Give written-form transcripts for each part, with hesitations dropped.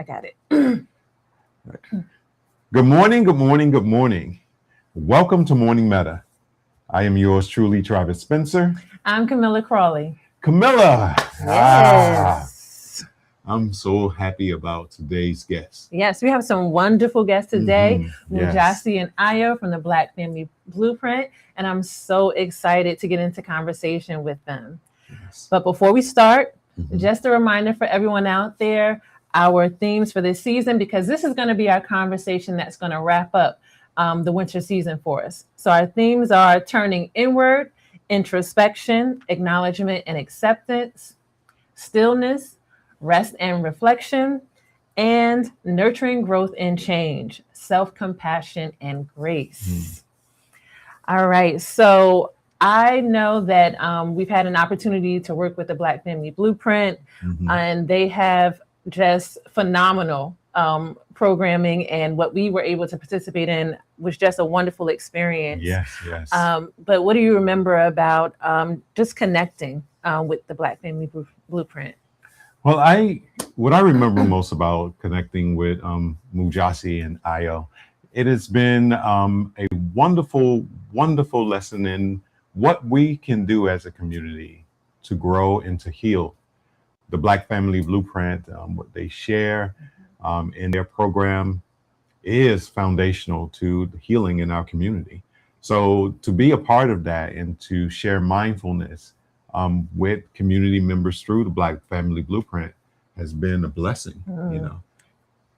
got it. Good morning, good morning, good morning. Welcome to Morning Meta. I am yours truly, Travis Spencer. I'm Camilla Crawley. Camilla, Yes. I'm so happy about today's guest. Yes, we have some wonderful guests today, Yes. Mujasi and Ayo from the Black Family Blueprint, and I'm so excited to get into conversation with them. Yes. But before we start, Mhm. just a reminder for everyone out there, our themes for this season, because this is going to be our conversation that's going to wrap up the winter season for us. So our themes are turning inward, introspection, acknowledgement and acceptance, stillness, rest and reflection, and nurturing growth and change, self-compassion and grace. All right. So I know that we've had an opportunity to work with the Black Family Blueprint, and they have just phenomenal programming. And what we were able to participate in was just a wonderful experience. Yes. But what do you remember about just connecting with the Black Family Blueprint? Well, what I remember most about connecting with Mujasi and Ayo, it has been a wonderful lesson in what we can do as a community to grow and to heal. The Black Family Blueprint, what they share in their program is foundational to the healing in our community. So to be a part of that and to share mindfulness with community members through the Black Family Blueprint has been a blessing,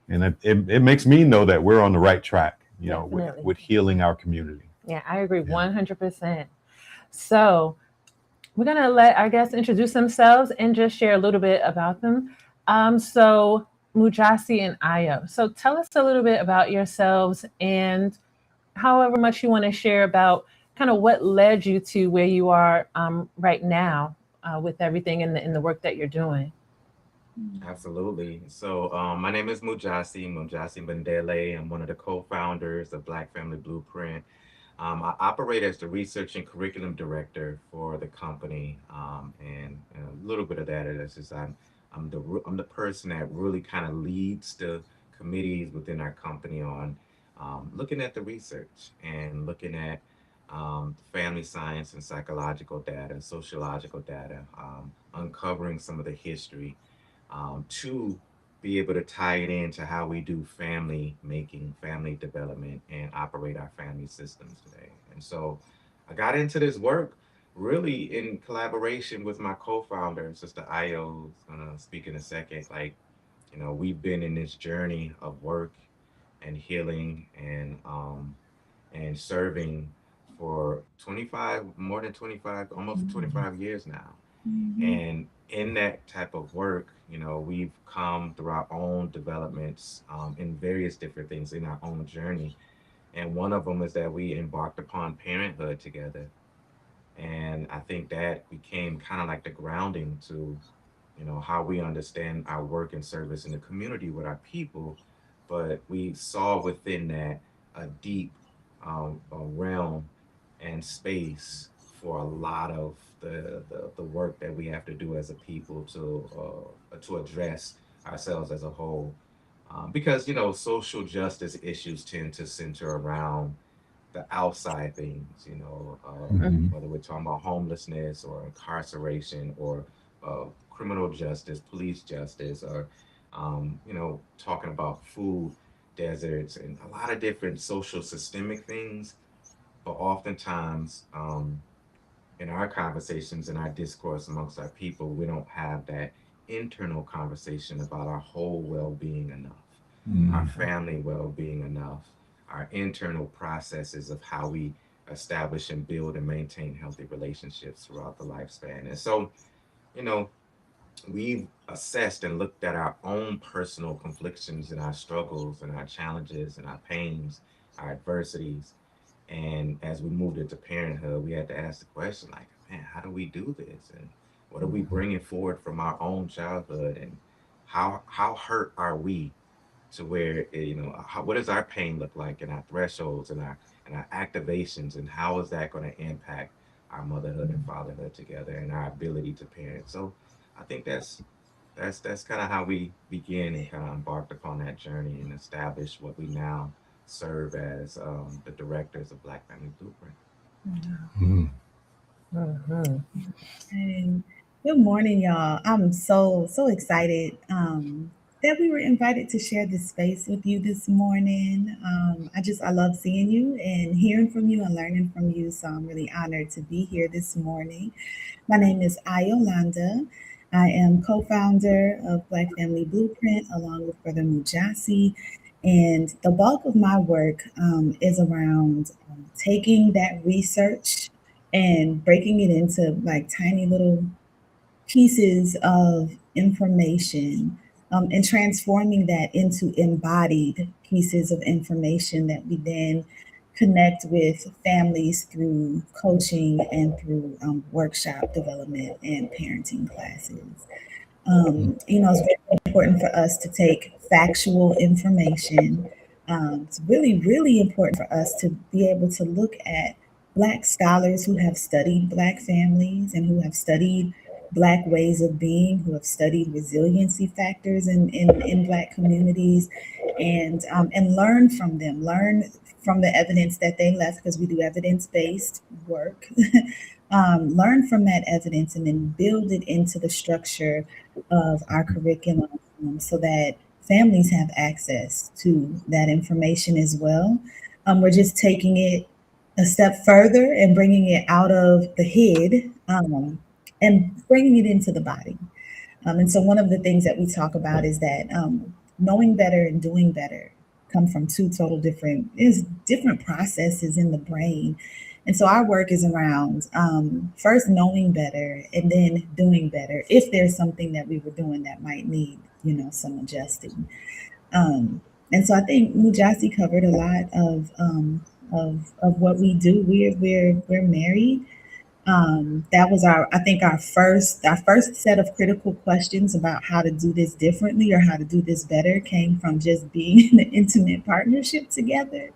and it makes me know that we're on the right track, with healing our community. Yeah, I agree 100%. So we're going to let our guests introduce themselves and just share a little bit about them. So Mujasi and Ayo. So tell us a little bit about yourselves and however much you want to share about kind of what led you to where you are right now with everything in the work that you're doing. Absolutely. So my name is Mujasi Bandele. I'm one of the co-founders of Black Family Blueprint. I operate as the research and curriculum director for the company, and a little bit of that is just I'm the person that really kind of leads the committees within our company on looking at the research and looking at family science and psychological data, sociological data, uncovering some of the history to be able to tie it into how we do family making, family development, and operate our family systems today. And so I got into this work really in collaboration with my co-founder, Sister Ayo, who's gonna speak in a second. Like, we've been in this journey of work and healing and serving for more than 25, almost 25 years now. And in that type of work, we've come through our own developments in various different things in our own journey. And one of them is that we embarked upon parenthood together. And I think that became kind of like the grounding to, how we understand our work and service in the community with our people. But we saw within that a deep a realm and space for a lot of the work that we have to do as a people to address ourselves as a whole. Because social justice issues tend to center around the outside things, whether we're talking about homelessness or incarceration or criminal justice, police justice, or talking about food deserts and a lot of different social systemic things. But oftentimes, in our conversations and our discourse amongst our people, we don't have that internal conversation about our whole well-being enough, our family well-being enough, our internal processes of how we establish and build and maintain healthy relationships throughout the lifespan. And so, you know, we've assessed and looked at our own personal conflictions and our struggles and our challenges and our pains, our adversities. And as we moved into parenthood, we had to ask the question, like, man, how do we do this? And what are we bringing forward from our own childhood? And how hurt are we to where, what does our pain look like and our thresholds and our activations? And how is that going to impact our motherhood and fatherhood together and our ability to parent? So I think that's that's kind of how we begin and kind of embarked upon that journey and established what we now serve as the directors of Black Family Blueprint. Mm. Mhm. And good morning, y'all. I'm so excited that we were invited to share this space with you this morning. I love seeing you and hearing from you and learning from you. So I'm really honored to be here this morning. My name is Ayolanda. I am co-founder of Black Family Blueprint along with Brother Mujasi. And the bulk of my work is around taking that research and breaking it into like tiny little pieces of information and transforming that into embodied pieces of information that we then connect with families through coaching and through workshop development and parenting classes. It's very important for us to take factual information. It's really important for us to be able to look at Black scholars who have studied Black families and who have studied Black ways of being, who have studied resiliency factors in Black communities, and learn from them, learn from the evidence that they left, because we do evidence based work. Learn from that evidence and then build it into the structure of our curriculum so that families have access to that information as well. We're just taking it a step further and bringing it out of the head and bringing it into the body. And so, one of the things that we talk about is that knowing better and doing better come from two total different processes in the brain. And so, our work is around first knowing better and then doing better. If there's something that we were doing that might need, some adjusting. And so, I think Mujasi covered a lot of what we do. We're married. That was our first set of critical questions about how to do this differently or how to do this better came from just being in an intimate partnership together.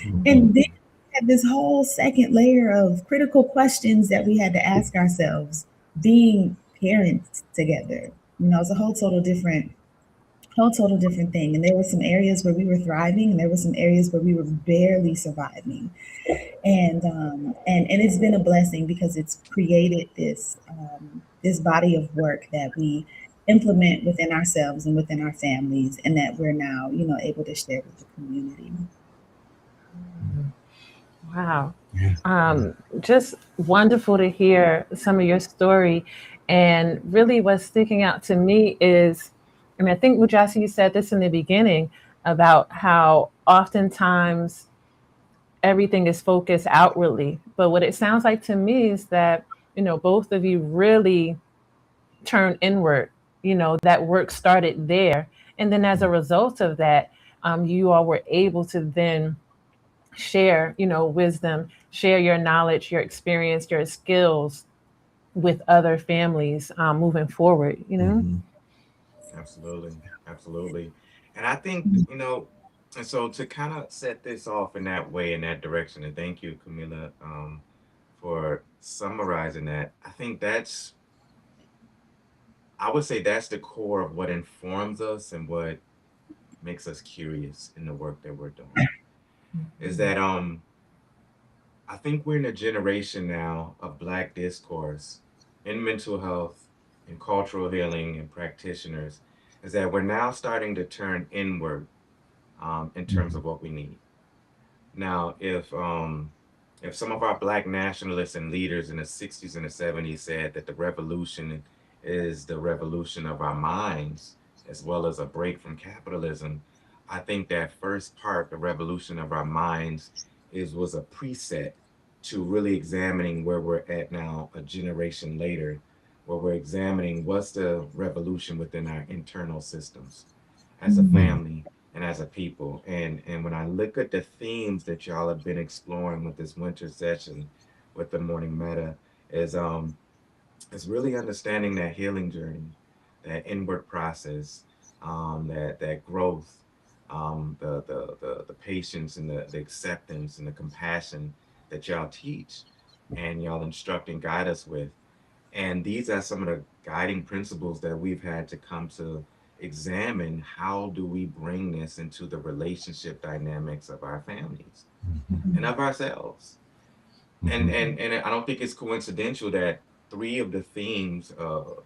And then we had this whole second layer of critical questions that we had to ask ourselves being parents together. It's a whole total different thing. And there were some areas where we were thriving and there were some areas where we were barely surviving. And it's been a blessing because it's created this body of work that we implement within ourselves and within our families, and that we're now able to share with the community. Wow. Yeah. Just wonderful to hear some of your story. And really, what's sticking out to me is, I mean, I think Mujasi, you said this in the beginning about how oftentimes everything is focused outwardly. But what it sounds like to me is that, both of you really turn inward. That work started there. And then as a result of that, you all were able to then share, wisdom, share your knowledge, your experience, your skills with other families moving forward. Mhm. Absolutely, absolutely. And I think, and so to kind of set this off in that way, in that direction, and thank you, Camila, for summarizing that. I would say that's the core of what informs us and what makes us curious in the work that we're doing. Is that I think we're in a generation now of Black discourse in mental health and cultural healing and practitioners, is that we're now starting to turn inward in terms of what we need. Now, if some of our Black nationalists and leaders in the 60s and the 70s said that the revolution is the revolution of our minds as well as a break from capitalism, I think that first part, the revolution of our minds, was a preset to really examining where we're at now, a generation later, where we're examining what's the revolution within our internal systems as a Mhm. family and as a people. And when I look at the themes that y'all have been exploring with this winter session with the morning meta, is is really understanding that healing journey, that inward process, that growth, the patience and the acceptance and the compassion that y'all teach and y'all instruct and guide us with. And these are some of the guiding principles that we've had to come to examine. How do we bring this into the relationship dynamics of our families and of ourselves? And I don't think it's coincidental that three of the themes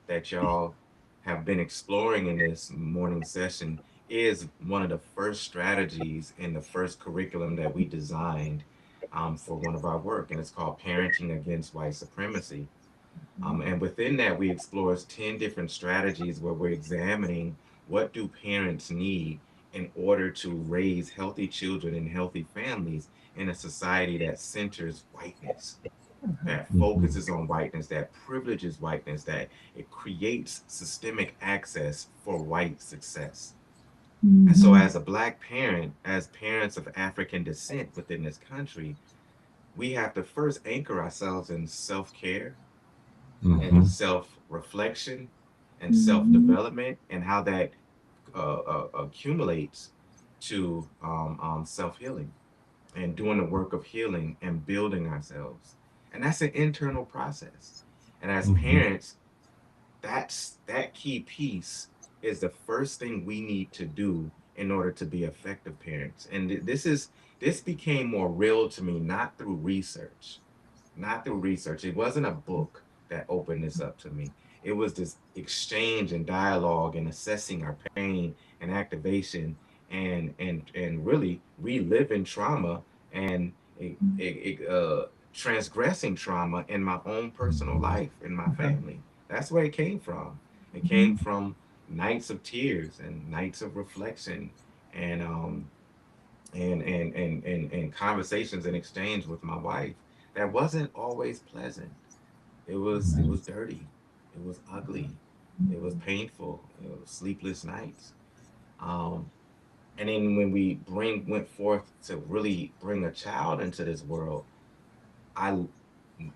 that y'all have been exploring in this morning session is one of the first strategies in the first curriculum that we designed for one of our work, and it's called Parenting Against White Supremacy. And within that, we explore 10 different strategies where we're examining what do parents need in order to raise healthy children and healthy families in a society that centers whiteness, that focuses on whiteness, that privileges whiteness, that it creates systemic access for white success. And so, Mhm. as a Black parent, as parents of African descent within this country, we have to first anchor ourselves in self care and self reflection and self Mhm. development, and how that accumulates to self healing and doing the work of healing and building ourselves. And that's an internal process. And as parents, that key piece is the first thing we need to do in order to be effective parents. And this became more real to me not through research, not through research. It wasn't a book that opened this up to me. It was this exchange and dialogue and assessing our pain and activation and really reliving trauma and transgressing trauma in my own personal life, in my family. That's where it came from. It came from nights of tears and nights of reflection and and conversations and exchange with my wife that wasn't always pleasant. It was dirty. It was ugly. It was painful. It was sleepless nights. Um, and then when we bring went forth to really bring a child into this world, I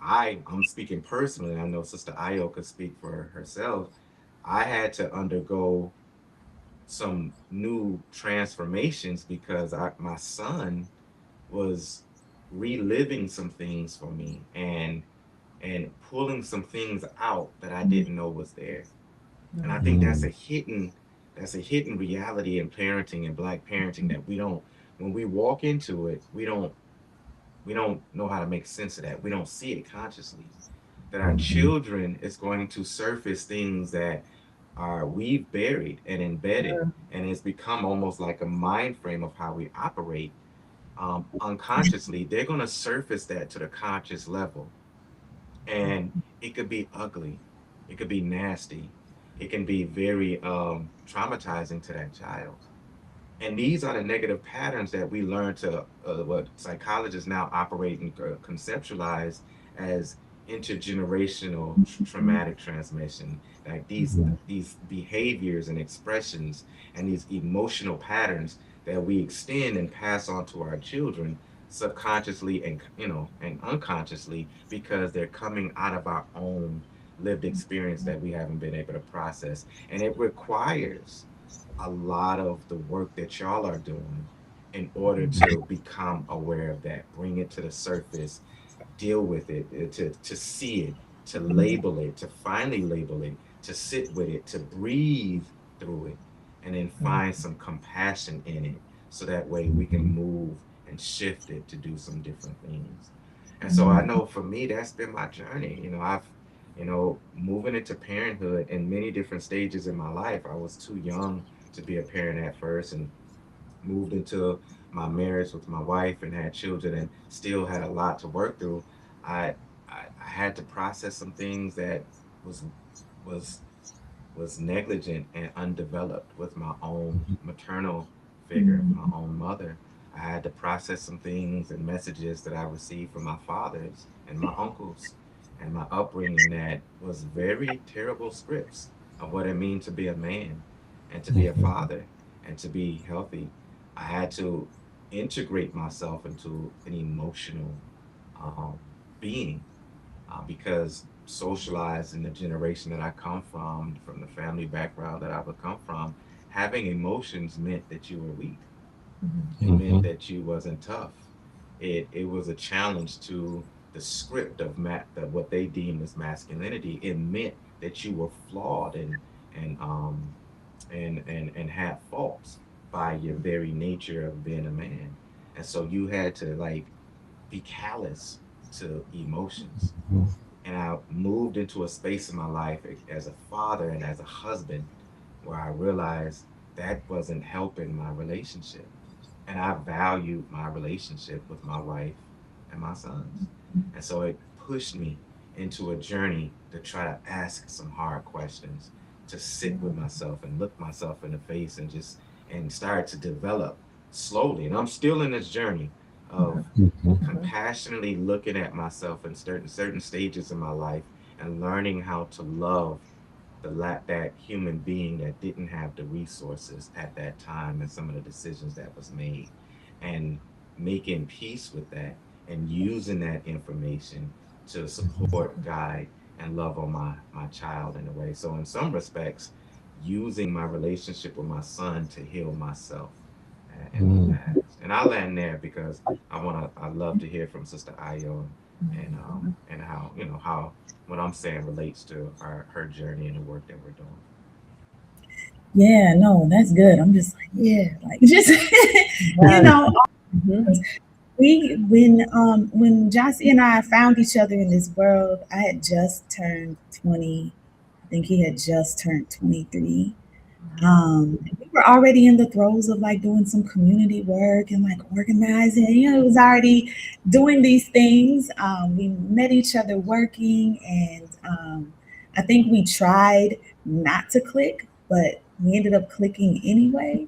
I'm speaking personally. I know Sister Ayo could speak for herself. I had to undergo some new transformations because my son was reliving some things for me and pulling some things out that I didn't know was there. And I think that's a hidden reality in parenting and Black parenting that we don't, when we walk into it, we don't know how to make sense of that. We don't see it consciously. That our children is going to surface things that are we've buried and embedded, and it's become almost like a mind frame of how we operate unconsciously. They're going to surface that to the conscious level, and it could be ugly, it could be nasty, it can be very traumatizing to that child. And these are the negative patterns that we learn to what psychologists now operate and conceptualize as intergenerational traumatic transmission. Like these behaviors and expressions and these emotional patterns that we extend and pass on to our children subconsciously and and unconsciously, because they're coming out of our own lived experience that we haven't been able to process. And it requires a lot of the work that y'all are doing in order to become aware of that, bring it to the surface, deal with it, to see it, to label it, to finally label it, to sit with it, to breathe through it, and then find some compassion in it, so that way we can move and shift it to do some different things. And so I know for me, that's been my journey. I've moving into parenthood in many different stages in my life. I was too young to be a parent at first, and moved into my marriage with my wife and had children and still had a lot to work through. I had to process some things that was was was negligent and undeveloped with my own maternal figure, my own mother. I had to process some things and messages that I received from my fathers and my uncles and my upbringing that was very terrible scripts of what it means to be a man and to be a father and to be healthy. I had to integrate myself into an emotional um, being, because socialized in the generation that I come from the family background that I would come from, having emotions meant that you were weak. It meant that you wasn't tough. It was a challenge to the script of what they deemed as masculinity, it meant that you were flawed and had faults by your very nature of being a man. And so you had to like be callous to emotions. And I moved into a space in my life as a father and as a husband where I realized that wasn't helping my relationship. And I valued my relationship with my wife and my sons. And so it pushed me into a journey to try to ask some hard questions, to sit with myself and look myself in the face and just and start to develop slowly. And I'm still in this journey of compassionately looking at myself in certain stages of my life and learning how to love that human being that didn't have the resources at that time and some of the decisions that was made, and making peace with that and using that information to support, guide, and love on my child in a way. So in some respects, using my relationship with my son to heal myself in the past. And I land there because I love to hear from Sister Ayo and how how what I'm saying relates to her journey and the work that we're doing. Yeah, no, that's good. I'm just like, yeah, like just you Yes. know, Mhm. we when Jossie and I found each other in this world, I had just turned 20. I think he had just turned 23. We were already in the throes of like doing some community work and like organizing. It was already doing these things. We met each other working, and I think we tried not to click, but we ended up clicking anyway.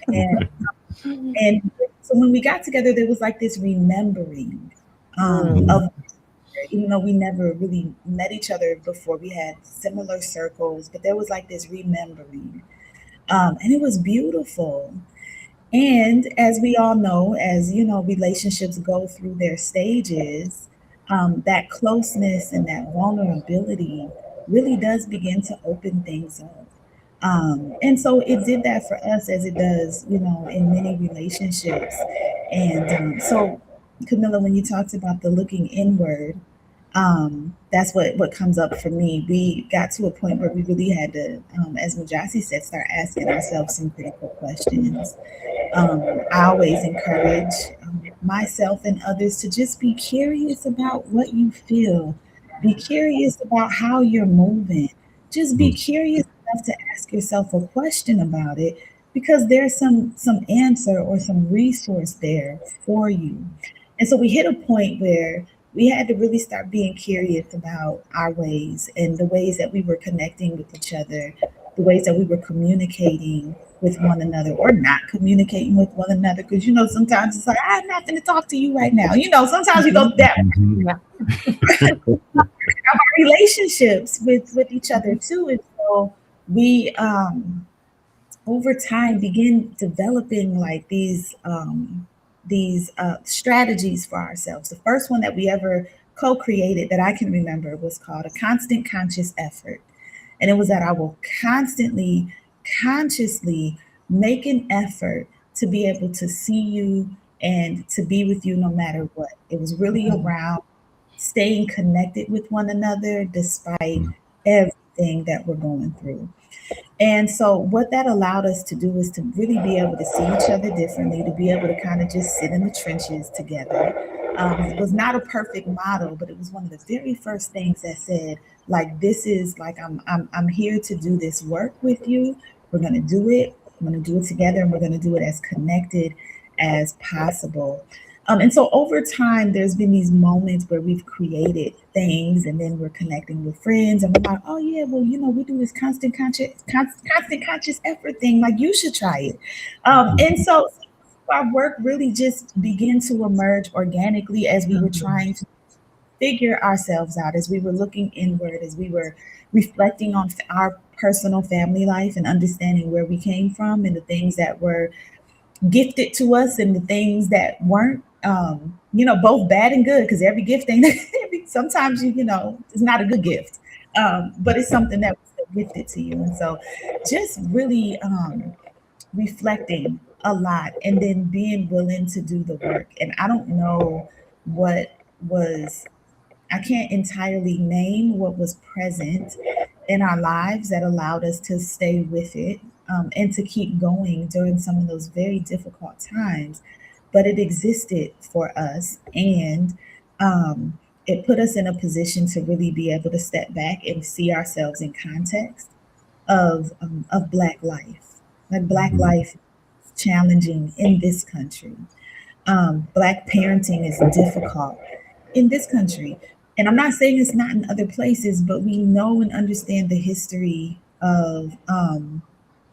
And and so when we got together, there was like this remembering Mm. of, even though we never really met each other before, we had similar circles, but there was like this remembering. And it was beautiful. And as we all know, as you know, relationships go through their stages, that closeness and that vulnerability really does begin to open things up. And so it did that for us, as it does, in many relationships. And so, Camilla, when you talked about the looking inward, that's what comes up for me. We got to a point where we really had to, as Mujasi said, start asking ourselves some critical questions. I always encourage myself and others to just be curious about what you feel. Be curious about how you're moving. Just be curious enough to ask yourself a question about it, because there's some answer or some resource there for you. And so we hit a point where we had to really start being curious about our ways and the ways that we were connecting with each other, the ways that we were communicating with one another or not communicating with one another. Because, sometimes it's like, I have nothing to talk to you right now. Sometimes we go that Yeah. relationships with each other too. And so we, over time, begin developing like these strategies for ourselves. The first one that we ever co-created that I can remember was called a constant conscious effort. And it was that I will constantly, consciously make an effort to be able to see you and to be with you no matter what. It was really around staying connected with one another despite everything that we're going through. And so, what that allowed us to do is to really be able to see each other differently, to be able to kind of just sit in the trenches together. It was not a perfect model, but it was one of the very first things that said, like, this is like, I'm here to do this work with you. We're going to do it. I'm going to do it together, and we're going to do it as connected as possible. And so over time, there's been these moments where we've created things, and then we're connecting with friends, and we're like, oh yeah, well, we do this constant conscious effort thing. Like, you should try it. And so our work really just began to emerge organically as we were trying to figure ourselves out, as we were looking inward, as we were reflecting on our personal family life and understanding where we came from and the things that were gifted to us and the things that weren't, both bad and good, because every gift ain't sometimes it's not a good gift, but it's something that was gifted to you. And so just really reflecting a lot and then being willing to do the work. And I don't know what was I can't entirely name what was present in our lives that allowed us to stay with it, and to keep going during some of those very difficult times. But it existed for us, and it put us in a position to really be able to step back and see ourselves in context of Black life. Like Black Mhm. life is challenging in this country. Black parenting is difficult in this country. And I'm not saying it's not in other places, but we know and understand the history of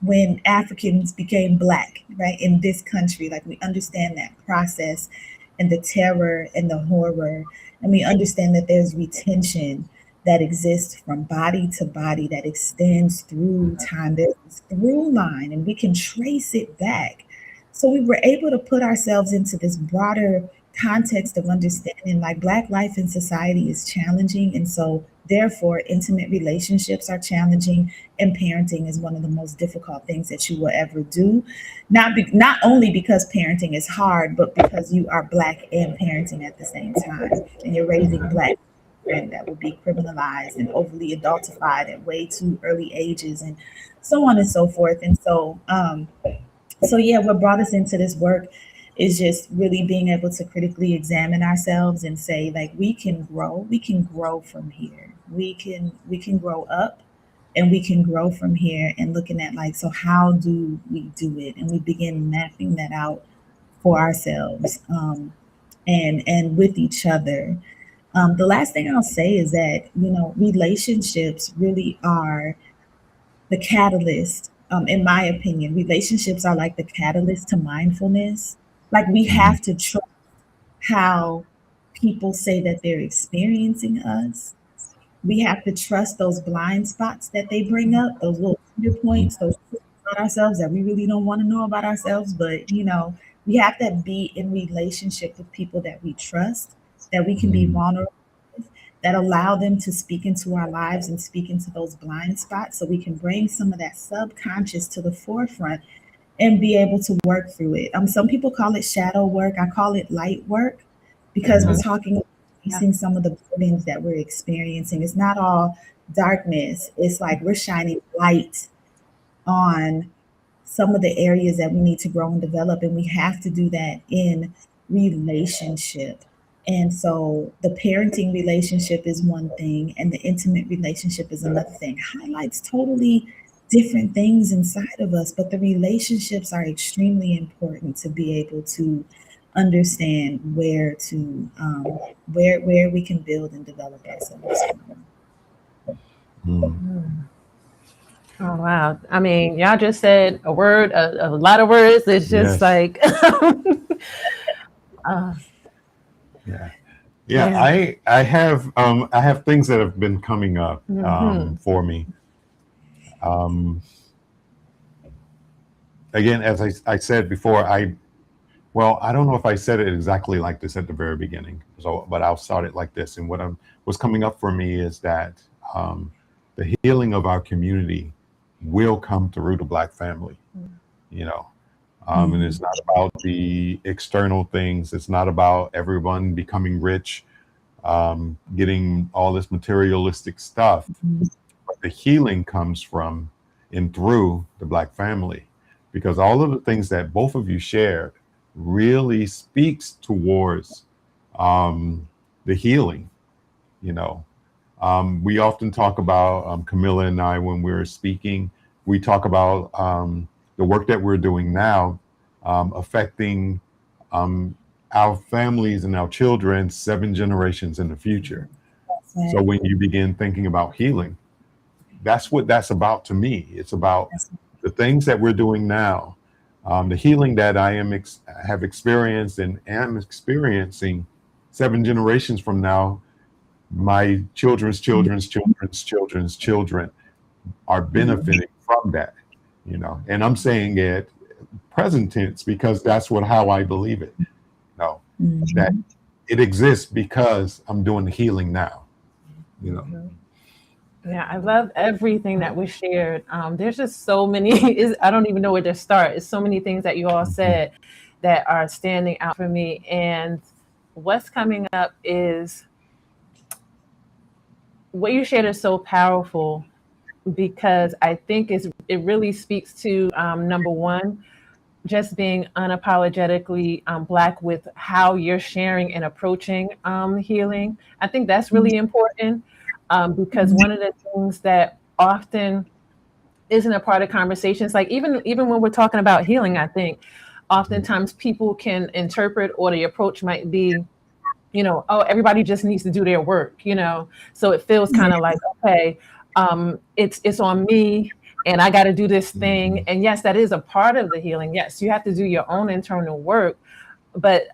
when Africans became Black, right, in this country. Like we understand that process and the terror and the horror. And we understand that there's retention that exists from body to body that extends through time. There's this through line, and we can trace it back. So we were able to put ourselves into this broader context of understanding like Black life in society is challenging. And so, therefore, intimate relationships are challenging, and parenting is one of the most difficult things that you will ever do. Not only because parenting is hard, but because you are Black and parenting at the same time, and you're raising Black children that will be criminalized and overly adultified at way too early ages, and so on and so forth. And so yeah, what brought us into this work is just really being able to critically examine ourselves and say like we can grow from here, we can grow up, and we can grow from here, and looking at like, so how do we do it, and we begin mapping that out for ourselves, and with each other. The last thing I'll say is that, relationships really are the catalyst. In my opinion, relationships are like the catalyst to mindfulness. Like we Mhm. have to trust how people say that they're experiencing us. We have to trust those blind spots that they bring up, those little trigger Mhm. points, those truths about ourselves that we really don't want to know about ourselves. But we have to be in relationship with people that we trust, that we can be Mhm. vulnerable with, that allow them to speak into our lives and speak into those blind spots, so we can bring some of that subconscious to the forefront and be able to work through it. Some people call it shadow work. I call it light work, because we're Mhm. talking about Yeah. facing some of the burdens that we're experiencing. It's not all darkness. It's like we're shining light on some of the areas that we need to grow and develop, and we have to do that in relationship. And so the parenting relationship is one thing, and the intimate relationship is another thing. Highlights totally different things inside of us, but the relationships are extremely important to be able to understand where we can build and develop ourselves from. Mhm. Mm. Oh wow. I mean, y'all just said a word, a lot of words. It's just Yes. like, uh, Yeah. Yeah. yeah. I have things that have been coming up Hmm. for me. Um, Again, as I said before, I don't know if I said it exactly like this at the very beginning. So, but I'll start it like this. And what's coming up for me is that um, the healing of our community will come through the Black family. You know, and Mhm. it's not about the external things. It's not about everyone becoming rich, getting all this materialistic stuff. But the healing comes from and through the Black family, because all of the things that both of you shared really speaks towards um, the healing. You know, we often talk about Camilla and I when we're speaking. We talk about the work that we're doing now affecting um, our families and our children 7 generations in the future. That's So right. when you begin thinking about healing, that's what that's about to me. It's about That's the things that we're doing now, the healing that have experienced and am experiencing 7 generations from now. My children's children's children's children's children are right. benefiting from that. And I'm saying it present tense because that's what how I believe it. No, that Mhm. it exists because I'm doing the healing now. You know. Yeah, I love everything that was shared. There's just so many. I don't even know where to start. It's so many things that you all Mhm. said that are standing out for me. And what's coming up is what you shared is so powerful because I think it really speaks to number one, just being unapologetically Black with how you're sharing and approaching healing. I think that's really important because one of the things that often isn't a part of conversations, like even when we're talking about healing, I think oftentimes people can interpret, or the approach might be, oh, everybody just needs to do their work, so it feels Yeah. kind of like, okay, it's on me, and I got to do this thing. Mhm. And yes, that is a part of the healing. Yes, you have to do your own internal work, but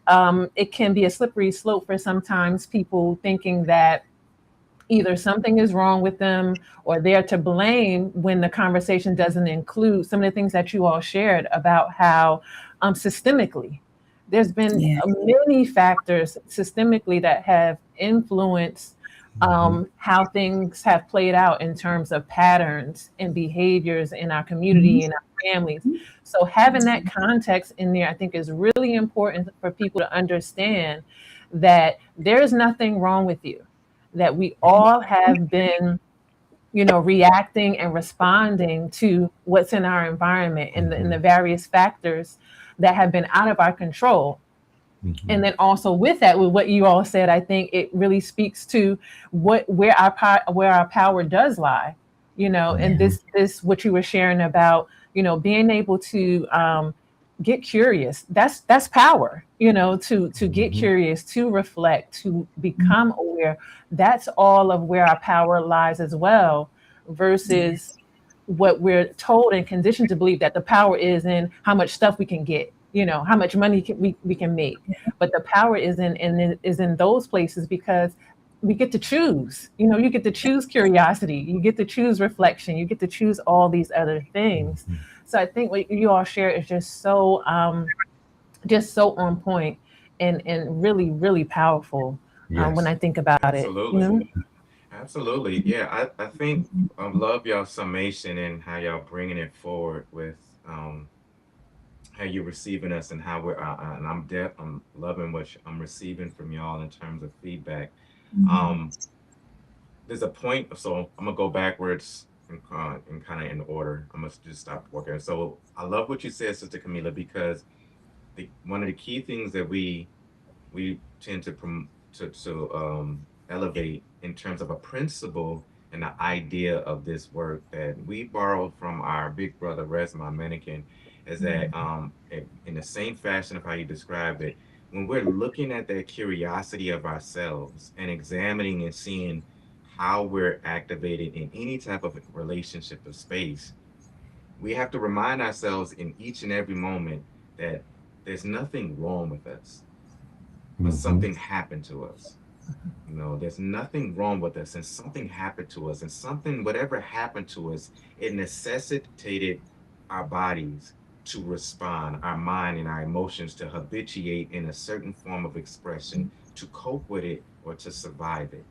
it can be a slippery slope for sometimes people thinking that either something is wrong with them or they're to blame when the conversation doesn't include some of the things that you all shared about how systemically there's been Yeah. many factors systemically that have influenced Mhm. how things have played out in terms of patterns and behaviors in our Mhm. community and our families. So having that context in there, I think, is really important for people to understand that there is nothing wrong with you, that we all have been, reacting and responding to what's in our environment and the Mhm. various factors that have been out of our control. And Mhm. then also with that, with what you all said, I think it really speaks to where our power does lie, and Yeah. Mhm. this what you were sharing about, being able to get curious. That's power, to get Mhm. curious, to reflect, to become aware. That's all of where our power lies as well, versus what we're told and conditioned to believe, that the power is in how much stuff we can get, how much money we can make. But the power is in those places because we get to choose. You get to choose curiosity, you get to choose reflection, you get to choose all these other things. Mhm. So I think what you all share is just so on point and really, really powerful when Yes. I think about it. Absolutely. Absolutely. Yeah, I think I love y'all summation and how y'all bringing it forward with how you're receiving us and how and I'm loving what I'm receiving from y'all in terms of feedback. Um, there's a point, so I'm gonna go backwards and kind of in order. I'm gonna just stop working. So I love what you said, Sister Camila, because one of the key things that we tend to elevate in terms of a principle and the idea of this work that we borrowed from our big brother Resma Menikin is that in the same fashion of how you described it, when we're looking at that curiosity of ourselves and examining and seeing how we're activated in any type of relationship or space, we have to remind ourselves in each and every moment that there's nothing wrong with us, but Mhm. something happened to us. There's nothing wrong with us, and something happened to us, and something, whatever happened to us, it necessitated our bodies to respond, our mind and our emotions to habituate in a certain form of expression, to cope with it or to survive it.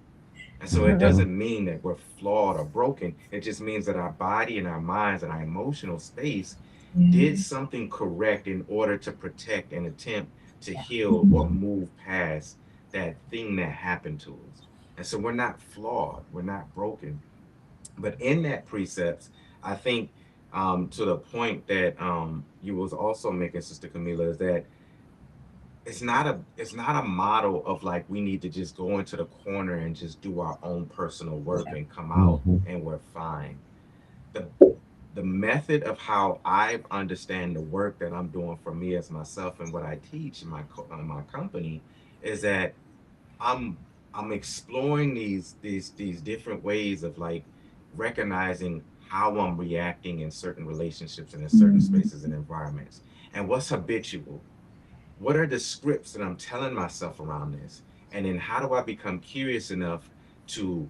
And so it Mhm. doesn't mean that we're flawed or broken. It just means that our body and our minds and our emotional space did Yeah. something correct in order to protect and attempt to heal or move past that thing that happened to us. And so we're not flawed, we're not broken. But in that precepts, I think to the point that you was also making, Sister Camila, is that it's not a model of like we need to just go into the corner and just do our own personal work and come out Mhm. and we're fine. The the method of how I understand the work that I'm doing for me as myself and what I teach in my company is that I'm I'm exploring these different ways of like recognizing how I'm reacting in certain relationships and in certain Mhm. spaces and environments, and what's habitual. What are the scripts that I'm telling myself around this? And then how do I become curious enough to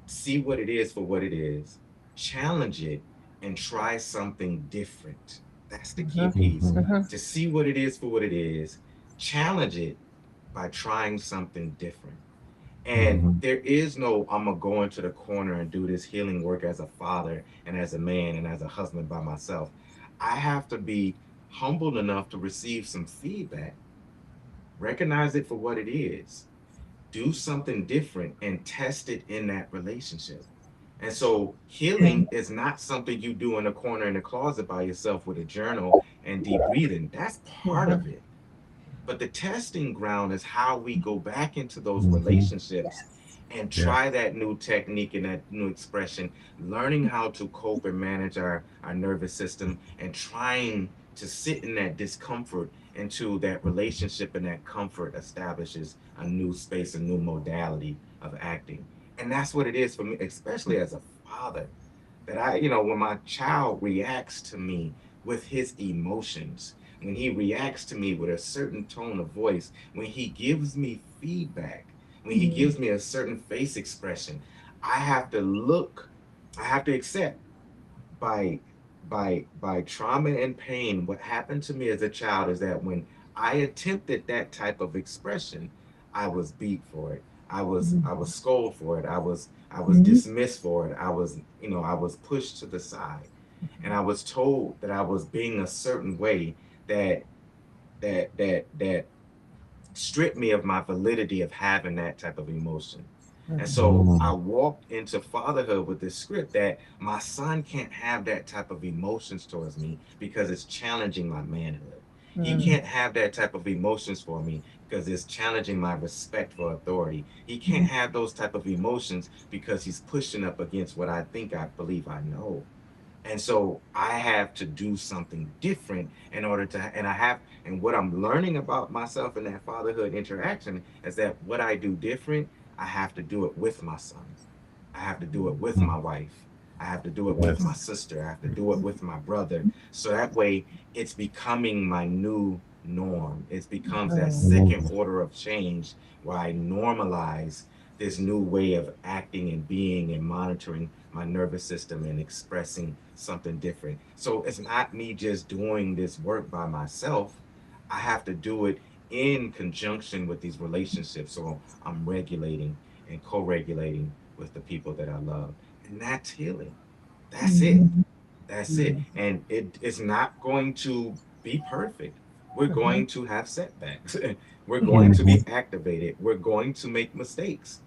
see what it is for what it is, challenge it, and try something different? That's the key Mhm, piece. Mhm. mhm, To see what it is for what it is, challenge it by trying something different. And Mhm. there is no, I'm going to go into the corner and do this healing work as a father and as a man and as a husband by myself. I have to be humble enough to receive some feedback, recognize it for what it is, do something different and test it in that relationship. And so Okay. healing is not something you do in a corner in a closet by yourself with a journal and deep breathing. That's part Mhm. of it. But the testing ground is how we go back into those Mhm. relationships Yes. and Yeah. try that new technique and that new expression, learning how to cope and manage our nervous system and trying to sit in that discomfort until that relationship and that comfort establishes a new space, a new modality of acting. And that's what it is for me, especially as a father, that when my child reacts to me with his emotions, when he reacts to me with a certain tone of voice, when he gives me feedback, when he Mm, gives me a certain face expression, I have to look, I have to accept by by trauma and pain. What happened to me as a child is that when I attempted that type of expression, I was beat for it. I was scolded for it. I was mm, dismissed for it. I was pushed to the side, and I was told that I was being a certain way, that that stripped me of my validity of having that type of emotion. And so I Mm. walked into fatherhood with this script that my son can't have that type of emotions towards me because it's challenging my manhood. He mm, can't have that type of emotions for me because it's challenging my respect for authority. He can't mm, have those type of emotions because he's pushing up against what I believe I know. And so I have to do something different in order to, and what I'm learning about myself in that fatherhood interaction is that what I do different, I have to do it with my son. I have to do it with my wife. I have to do it with Yes. my sister. I have to do it with my brother. So that way it's becoming my new norm. It becomes that second Mhm. order of change where I normalize this new way of acting and being and monitoring my nervous system and expressing something different. So it's not me just doing this work by myself. I have to do it in conjunction with these relationships. So I'm regulating and co regulating with the people that I love. And that's healing. That's it. mhm, That's it. Mhm. And it's not going to be perfect. We're Mhm. going to have setbacks. We're going yes, to be Mhm. activated. We're going to make mistakes.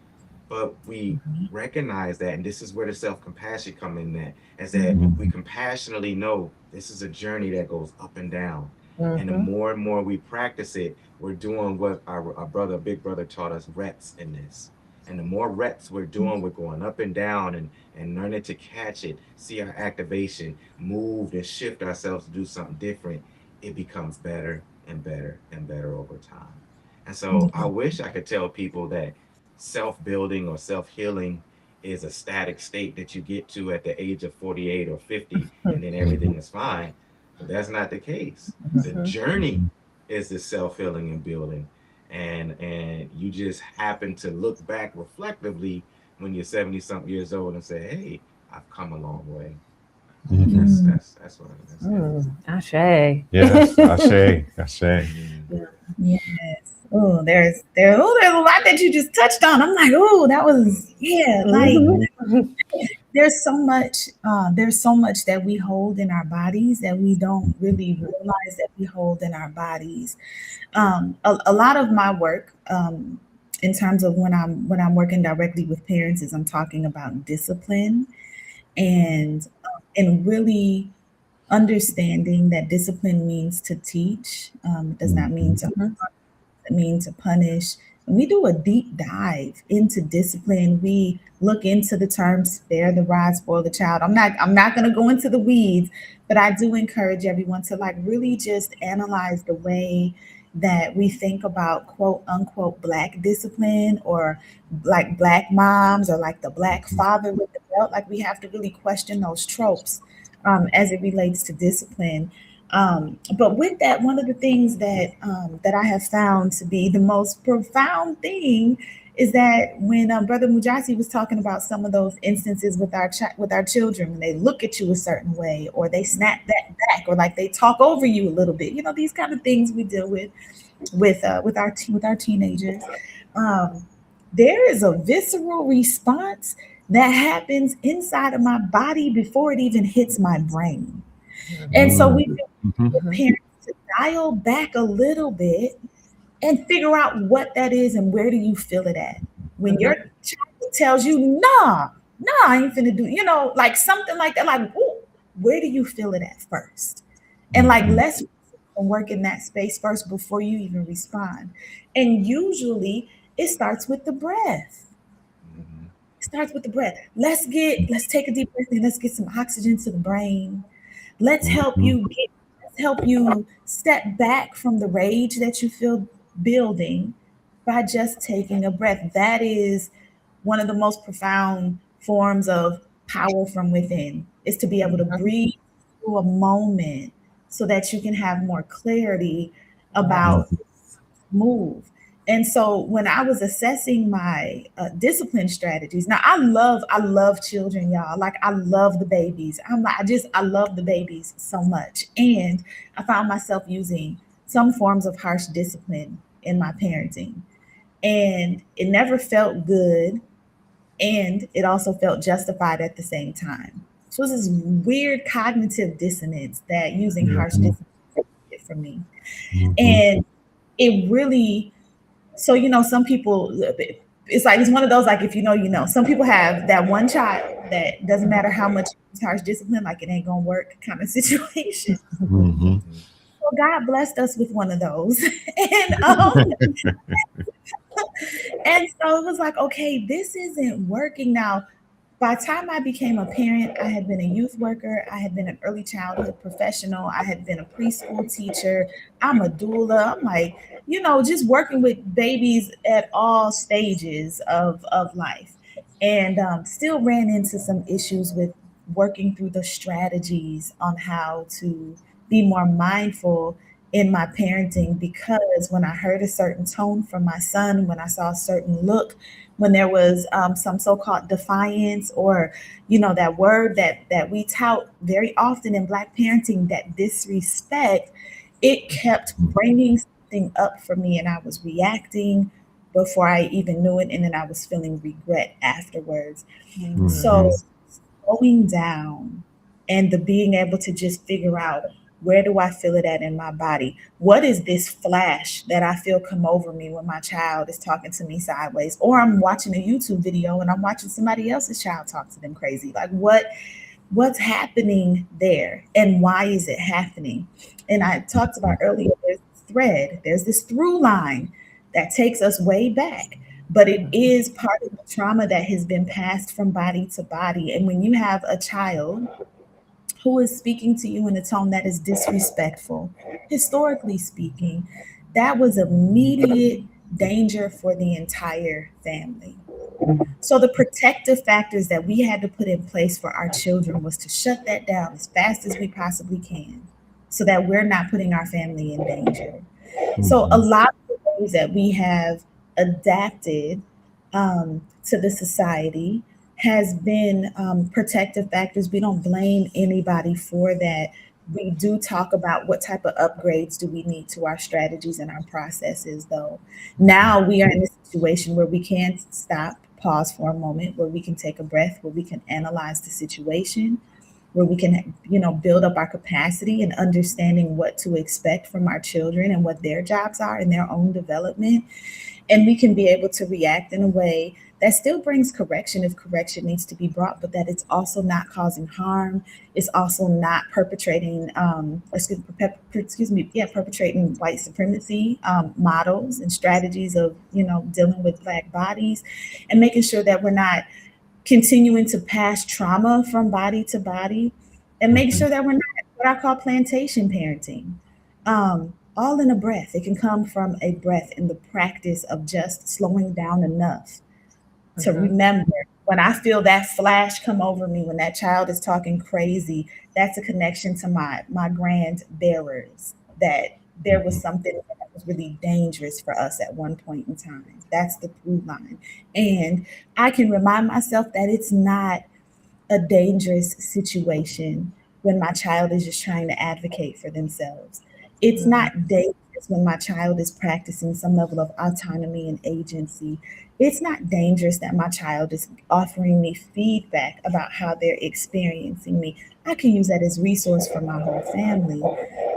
But we recognize that, and this is where the self-compassion come in, that is that we Mhm. compassionately know this is a journey that goes up and down. And the Mhm. more and more we practice it, we're doing what our brother, big brother taught us, reps in this. And the more reps we're doing, we're going up and down and learning to catch it, see our activation, move and shift ourselves to do something different. It becomes better and better and better over time. And so I yes, wish I could tell people that self building or self healing is a static state that you get to at the age of 48 or 50, and then everything Mhm. is fine. But that's not the case. The Mhm. journey is the self healing and building. And you just happen to look back reflectively when you're 70 something years old and say, hey, I've come a long way. And Mhm. that's mm, that's that's what that's it. Mm. Ashe. Yes. Ashe. Ashe. Mm, yes. Oh, there's a lot that you just touched on. I'm like, oh, that was, yeah, like Mhm. Mhm. there's so much that we hold in our bodies that we don't really realize that we hold in our bodies. A lot of my work, in terms of when I'm working directly with parents, is I'm talking about discipline and really understanding that discipline means to teach. It does not mean Mhm. to mean to punish. When we do a deep dive into discipline, we look into the term spare the rod, spoil the child. I'm not gonna go into the weeds, but I do encourage everyone to like really just analyze the way that we think about quote unquote black discipline or like black moms or like the black father with the belt. Like we have to really question those tropes as it relates to discipline. But with that, one of the things that I have found to be the most profound thing is that when Brother Mujasi was talking about some of those instances with with our children, when they look at you a certain way, or they snap that back, or like they talk over you a little bit, these kind of things we deal with our teenagers. Um, there is a visceral response that happens inside of my body before it even hits my brain. And so Mhm. we Mhm. Mhm. parents to dial back a little bit and figure out what that is and where do you feel it at. When Mhm. your child tells you, nah, I ain't finna do, like something like that, like, ooh, where do you feel it at first? And like, Mhm. let's work in that space first before you even respond. And usually it starts with the breath. Mm-hmm. It starts with the breath. Let's take a deep breath in. Let's get some oxygen to the brain. Mhm. Let's help you step back from the rage that you feel building by just taking a breath. That is one of the most profound forms of power from within, is to be able to Mhm. breathe through a moment so that you can have more clarity Yes. about move. And so when I was assessing my discipline strategies, now I love children, y'all. Like I love the babies. I love the babies so much. And I found myself using some forms of harsh discipline in my parenting. And it never felt good. And it also felt justified at the same time. So it was this weird cognitive dissonance that using harsh Mhm. discipline did for me. Mhm. And it really, so, some people, it's like, it's one of those, like, if you know, some people have that one child that doesn't matter how much harsh discipline, like it ain't gonna work kind of situation. Mhm. Mm-hmm. Well, God blessed us with one of those. and, and so it was like, okay, this isn't working now. By the time I became a parent, I had been a youth worker, I had been an early childhood professional, I had been a preschool teacher, I'm a doula. I'm like, just working with babies at all stages of life. And still ran into some issues with working through the strategies on how to be more mindful in my parenting, because when I heard a certain tone from my son, when I saw a certain look, when there was some so-called defiance, or that word that we tout very often in Black parenting, that disrespect, it kept bringing something up for me, and I was reacting before I even knew it, and then I was feeling regret afterwards. Mhm. Mhm. So slowing down and the being able to just figure out, where do I feel it at in my body? What is this flash that I feel come over me when my child is talking to me sideways? Or I'm watching a YouTube video and I'm watching somebody else's child talk to them crazy. Like what's happening there and why is it happening? And I talked about earlier, there's this through line that takes us way back, but it is part of the trauma that has been passed from body to body. And when you have a child who is speaking to you in a tone that is disrespectful, historically speaking, that was immediate danger for the entire family. So the protective factors that we had to put in place for our children was to shut that down as fast as we possibly can, so that we're not putting our family in danger. So a Mhm. lot of the ways that we have adapted to the society has been protective factors. We don't blame anybody for that. We do talk about what type of upgrades do we need to our strategies and our processes, though. Now we are in a situation where we can stop, pause for a moment, where we can take a breath, where we can analyze the situation, where we can, build up our capacity and understanding what to expect from our children and what their jobs are in their own development. And we can be able to react in a way that still brings correction if correction needs to be brought, but that it's also not causing harm. It's also not perpetrating, perpetrating white supremacy models and strategies of, dealing with Black bodies, and making sure that we're not continuing to pass trauma from body to body, and make Mhm. sure that we're not what I call plantation parenting. All in a breath. It can come from a breath in the practice of just slowing down enough to Mhm. remember, when I feel that flash come over me, when that child is talking crazy, that's a connection to my grand bearers, that there was Mhm. something that was really dangerous for us at one point in time. That's the through line. And I can remind myself that it's not a dangerous situation when my child is just trying to advocate for themselves. It's Mhm. not dangerous when my child is practicing some level of autonomy and agency. It's not dangerous that my child is offering me feedback about how they're experiencing me. I can use that as resource for my whole family.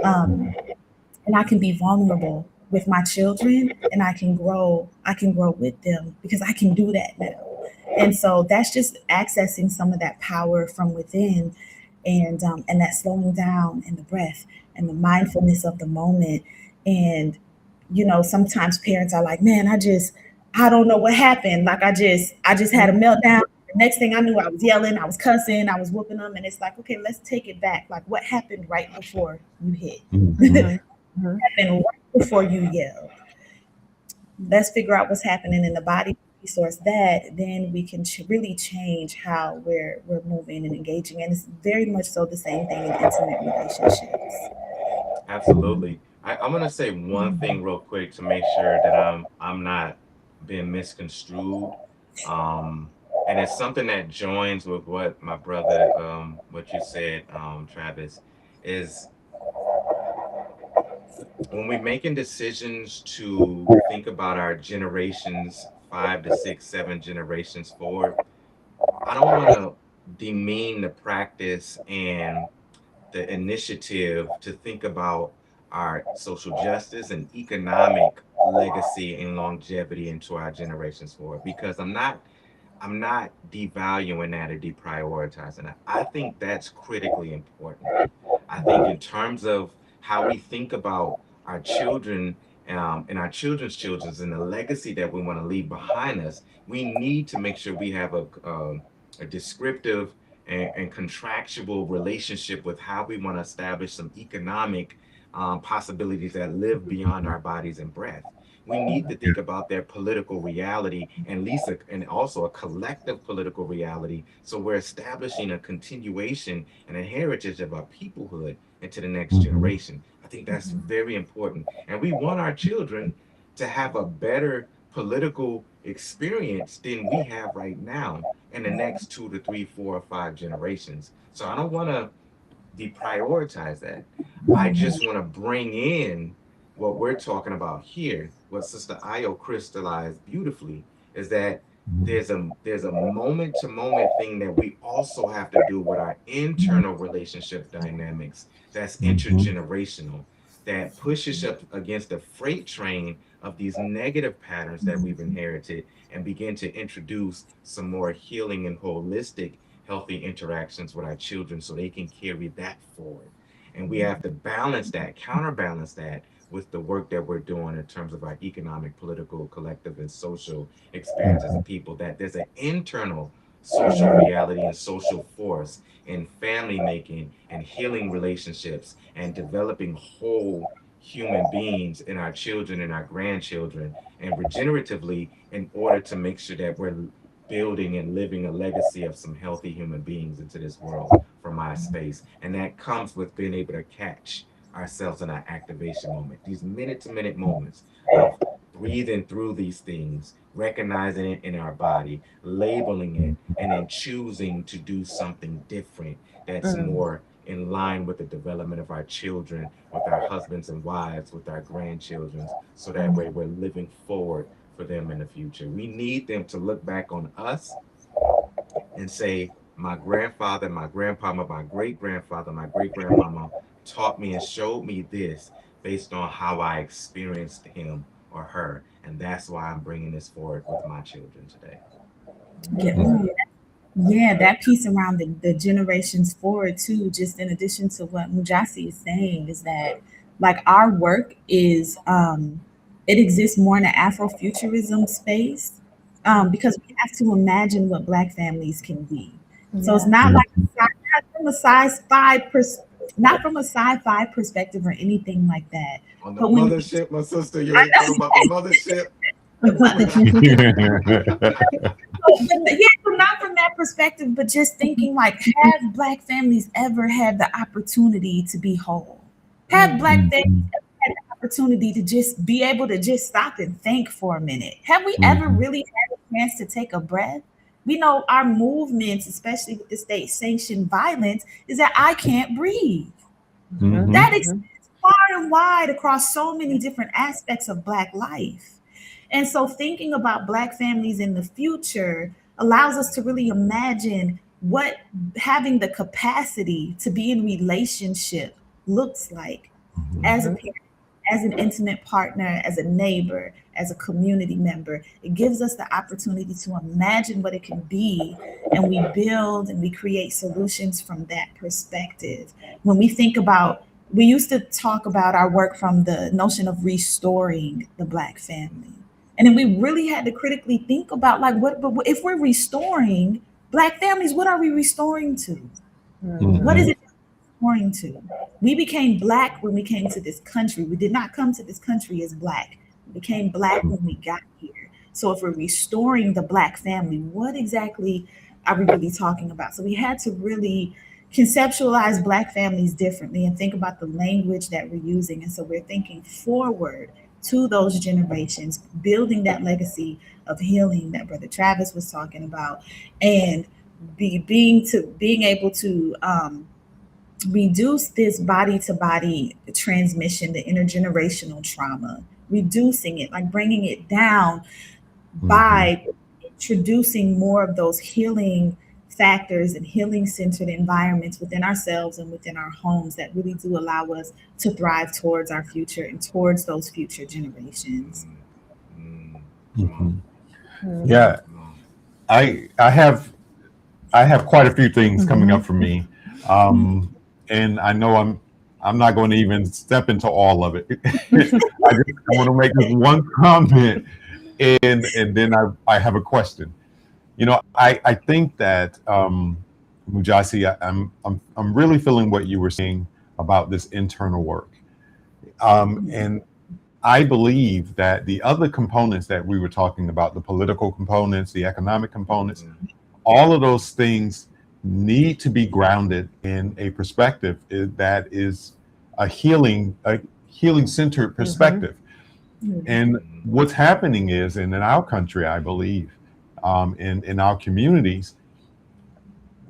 Um, and I can be vulnerable with my children, and I can grow with them because I can do that now. And so that's just accessing some of that power from within, and that slowing down and the breath and the mindfulness of the moment. And sometimes parents are like, man, I don't know what happened. Like I just had a meltdown. The next thing I knew, I was yelling, I was cussing, I was whooping them. And it's like, okay, let's take it back. Like, what happened right before you hit? Mhm. Mhm. Mhm. Happened right before you yelled. Let's figure out what's happening in the body, resource that, then we can really change how we're moving and engaging. And it's very much so the same thing in intimate relationships. Absolutely. I'm gonna say one thing real quick to make sure that I'm not being misconstrued. And it's something that joins with what my brother, what you said, Travis, is when we're making decisions to think about our generations, 5 to 6, 7 generations forward. I don't want to demean the practice and the initiative to think about our social justice and economic legacy and longevity into our generations forward, because I'm not devaluing that or deprioritizing that. I think that's critically important. I think in terms of how we think about our children, and our children's children's and the legacy that we want to leave behind us, we need to make sure we have a descriptive and contractual relationship with how we want to establish some economic possibilities that live beyond our bodies and breath. We need to think about their political reality, and Lisa, and also a collective political reality. So we're establishing a continuation and a heritage of our peoplehood into the next Mhm. generation. I think that's very important. And we want our children to have a better political experience than we have right now in the next 2 to 3, 4, or 5 generations. So I don't want to deprioritize that. I just want to bring in what we're talking about here. What Sister Io crystallized beautifully is that there's a moment to moment thing that we also have to do with our internal relationship dynamics that's Mhm. intergenerational, that pushes up against the freight train of these negative patterns that we've inherited, and begin to introduce some more healing and holistic healthy interactions with our children so they can carry that forward. And we have to balance that, counterbalance that with the work that we're doing in terms of our economic, political, collective, and social experience as a Mhm. people. That there's an internal social reality and social force in family making and healing relationships and developing whole human beings in our children and our grandchildren, and regeneratively, in order to make sure that we're building and living a legacy of some healthy human beings into this world from my space. And that comes with being able to catch ourselves in our activation moment, these minute to minute moments of breathing through these things, recognizing it in our body, labeling it, and then choosing to do something different that's Mm. more in line with the development of our children, with our husbands and wives, with our grandchildren, so that way we're living forward for them in the future. We need them to look back on us and say, my grandfather, my grandmama, my great grandfather, my great grandmama taught me and showed me this based on how I experienced him or her. And that's why I'm bringing this forward with my children today. Yeah, ooh, yeah, that piece around the generations forward too, just in addition to what Mujasi is saying, is that like our work is it exists more in the Afrofuturism space, because we have to imagine what black families can be. So it's Yeah. not like Mhm. not from a not from a sci-fi perspective or anything like that. On the But when mothership, my sister, you ain't talking about the mothership. we yeah, so not from that perspective, but just thinking like, have black families ever had the opportunity to be whole? Have Mm. black families Mhm. ever had the opportunity to just be able to just stop and think for a minute? Have we ever Mhm. really had a chance to take a breath? We know our movements, especially with the state sanctioned violence, is that I can't breathe. Mhm. That Mhm. Mhm. extends far and wide across so many different aspects of black life. And so thinking about black families in the future allows us to really imagine what having the capacity to be in relationship looks like as a Mhm. parent, as an intimate partner, as a neighbor, as a community member. It gives us the opportunity to imagine what it can be, and we build and we create solutions from that perspective. When we think about, we used to talk about our work from the notion of restoring the Black family. And then we really had to critically think about, like, but if we're restoring Black families, what are we restoring to? What is Mhm. it referring to? We became Black when we came to this country. We did not come to this country as Black. We became Black when we got here. So if we're restoring the Black family, what exactly are we really talking about? So we had to really conceptualize Black families differently and think about the language that we're using. And so we're thinking forward to those generations, building that legacy of healing that Brother Travis was talking about, and being able to reduce this body to body transmission, the intergenerational trauma, reducing it, like bringing it down Mhm. by introducing more of those healing factors and healing centered environments within ourselves and within our homes that really do allow us to thrive towards our future and towards those future generations. Mm, mm, come on, Mhm. Mhm. Yeah, come on. I have quite a few things coming Mhm. up for me, um, and I know I'm not going to even step into all of it. I want to make this one comment, and then I have a question. I think that Mujasi, I'm really feeling what you were saying about this internal work, and I believe that the other components that we were talking about, the political components, the economic components, Mm, all of those things need to be grounded in a perspective that is a healing centered Mhm. perspective. And mm, what's happening is, and in our country, I believe, in our communities,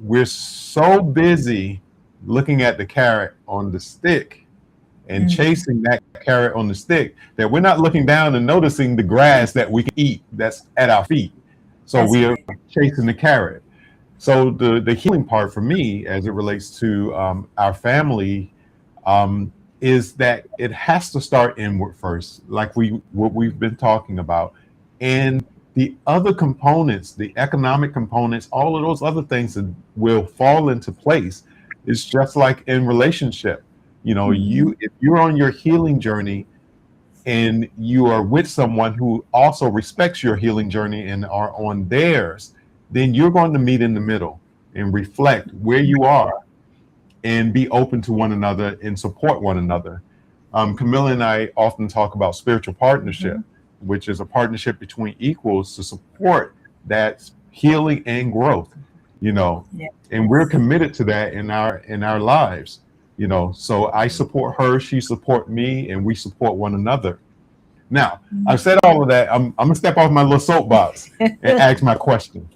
we're so busy looking at the carrot on the stick and Mm, chasing that carrot on the stick that we're not looking down and noticing the grass that we can eat that's at our feet. So that's we are right. chasing the carrot. So the healing part for me, as it relates to our family, is that it has to start inward first, like what we've been talking about, and the other components, the economic components, all of those other things that will fall into place. It's just like in relationship. Mhm. If you're on your healing journey and you are with someone who also respects your healing journey and are on theirs, then you're going to meet in the middle and reflect where you are and be open to one another and support one another. Camilla and I often talk about spiritual partnership, Mhm. which is a partnership between equals to support that healing and growth. You know, and we're Yes. committed to that in our lives. So I mm, support her, she support me, and we support one another. Now, I've Mhm. said all of that. I'm gonna step off my little soapbox and ask my question.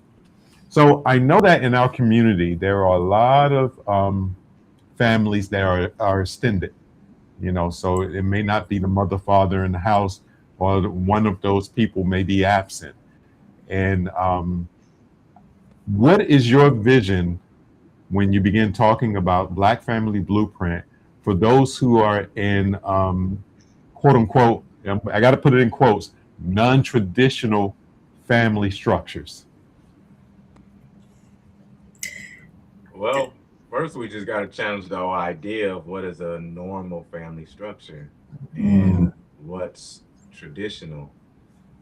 So I know that in our community there are a lot of families that are extended. So it may not be the mother, father in the house, or one of those people may be absent. And what is your vision when you begin talking about Black Family Blueprint for those who are in quote unquote, I got to put it in quotes, non-traditional family structures? Well, first we just got to challenge the whole idea of what is a normal family structure Mm, and what's traditional.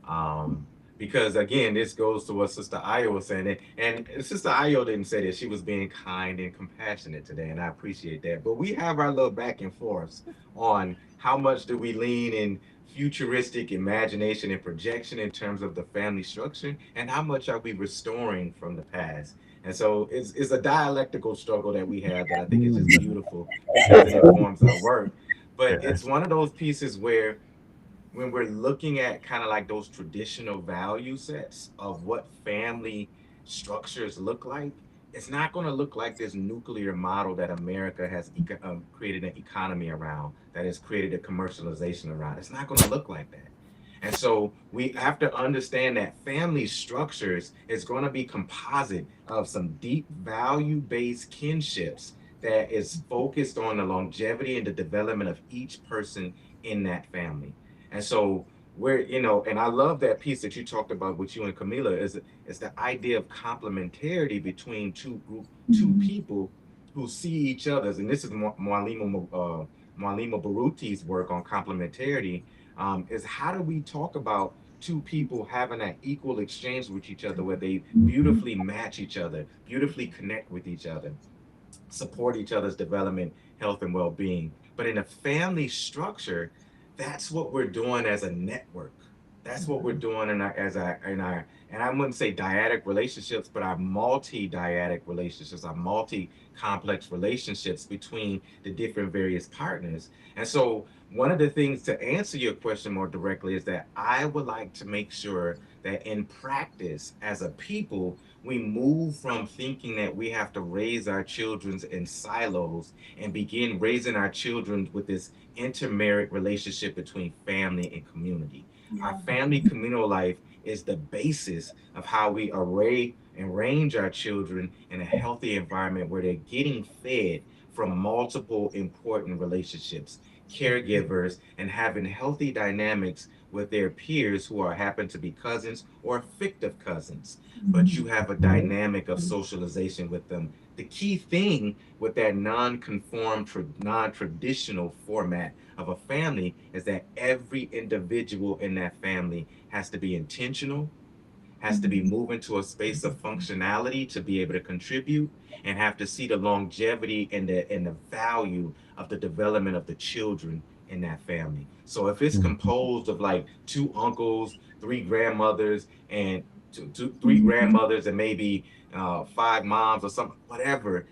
Um, because again, this goes to what Sister Ayo was saying, and Sister Ayo didn't say that she was being kind and compassionate today, and I appreciate that. But we have our little back and forths on how much do we lean in futuristic imagination and projection in terms of the family structure, and how much are we restoring from the past. And so it's a dialectical struggle that we have that I think is just Mm. beautiful because it informs our work. But it's Yes. one of those pieces where when we're looking at kind of like those traditional value sets of what family structures look like, it's not going to look like this nuclear model that America has created an economy around, that has created a commercialization around. It's not going to look like that. And so we have to understand that family structures is going to be composite of some deep value based kinships that is focused on the longevity and the development of each person in that family. And so we're, and I love that piece that you talked about with you and Camila is the idea of complementarity between two Mhm. people who see each other's. And this is Mualima Baruti's work on complementarity. Is how do we talk about two people having that equal exchange with each other where they Mhm. beautifully match each other, beautifully connect with each other, support each other's development, health, and well being. But in a family structure, that's what we're doing as a network. That's what we're doing in our, and I wouldn't say dyadic relationships, but our multi-dyadic relationships, our multi-complex relationships between the different various partners. And so one of the things to answer your question more directly is that I would like to make sure that in practice as a people, we move from thinking that we have to raise our children in silos and begin raising our children with this intermarried relationship between family and community. Our Yeah. family communal life is the basis of how we array and arrange our children in a healthy environment where they're getting fed from multiple important relationships, caregivers, and having healthy dynamics with their peers who are happen to be cousins or fictive cousins, but you Mhm. have a dynamic of socialization with them. The key thing with that non-traditional format of a family is that every individual in that family has to be intentional, has to be Mhm. moving to a space of functionality to be able to contribute, and have to see the longevity and the value of the development of the children in that family. So if it's composed of like two uncles, three grandmothers, and three Mhm. grandmothers and maybe five moms or something, whatever,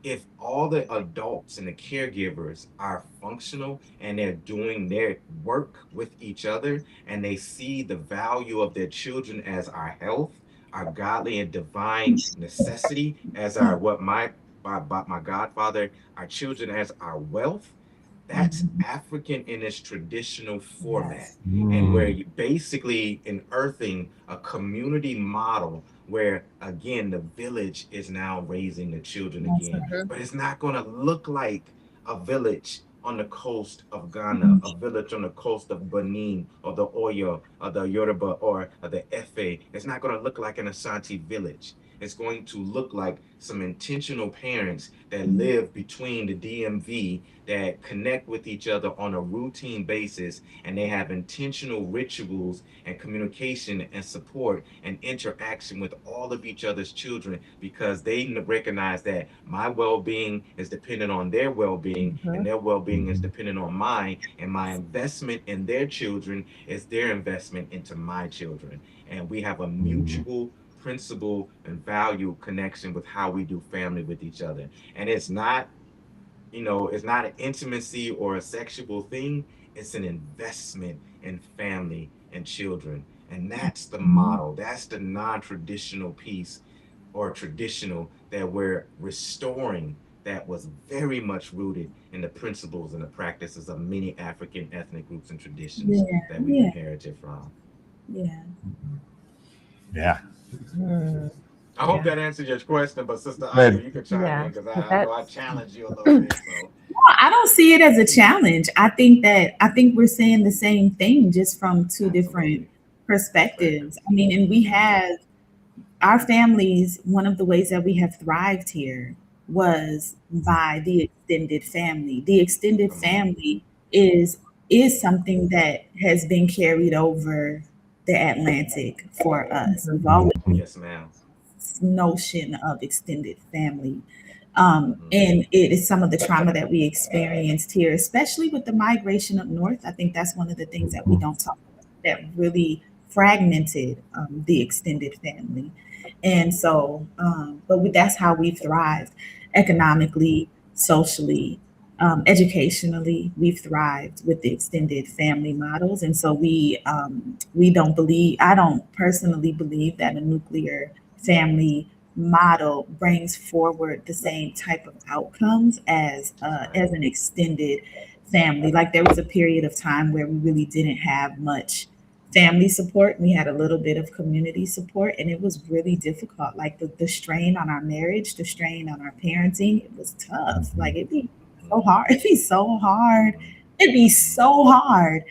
if all the adults and the caregivers are functional and they're doing their work with each other and they see the value of their children as our health, our godly and divine necessity, as our what my godfather, our children as our wealth, that's Mhm. African in its traditional format. Yes. And where Mm. you basically unearthing a community model where again the village is now raising the children That's again, right. but it's not going to look like a village on the coast of Ghana, Mhm. a village on the coast of Benin, or the Oyo, or the Yoruba, or the Efe. It's not going to look like an Ashanti village. It's going to look like some intentional parents that Mhm. live between the DMV, that connect with each other on a routine basis, and they have intentional rituals and communication and support and interaction with all of each other's children because they recognize that my well-being is dependent on their well-being and their well-being is dependent on mine, and my investment in their children is their investment into my children, and we have a Mm. mutual principle and value connection with how we do family with each other. And it's not an intimacy or a sexual thing. It's an investment in family and children. And that's the Mhm. model. That's the non-traditional piece or traditional that we're restoring, that was very much rooted in the principles and the practices of many African ethnic groups and traditions Yeah. that we've Yeah. inherited from. Yeah. Yeah. Mm, I hope yeah, that answered your question, but Sister Io, But you can chime in yeah. because I know I That's challenged you a little bit. So, Well, I don't see it as a challenge. I think we're saying the same thing just from two different absolutely. perspectives. Perspectives. I mean, and we Hmm. have our families, one of the ways that we have thrived here was by the extended family. The extended Come on. family is is something that has been carried over the Atlantic for us. We've always mhm. Yes, ma'am. notion of extended family. Hmm. And it is some of the trauma that we experienced here, especially with the migration up north. I think that's one of the things that we don't talk about that really fragmented the extended family. And so, that's how we thrived economically, socially, educationally. We've thrived with the extended family models, and so we don't believe. I don't personally believe that a nuclear family model brings forward the same type of outcomes Right. as an extended family. Like there was a period of time where we really didn't have much family support. We had a little bit of community support, and it was really difficult. Like the strain on our marriage, the strain on our parenting, it was tough. Like it'd be so Hmm. hard. It'd be so hard. Hmm. It'd be so hard.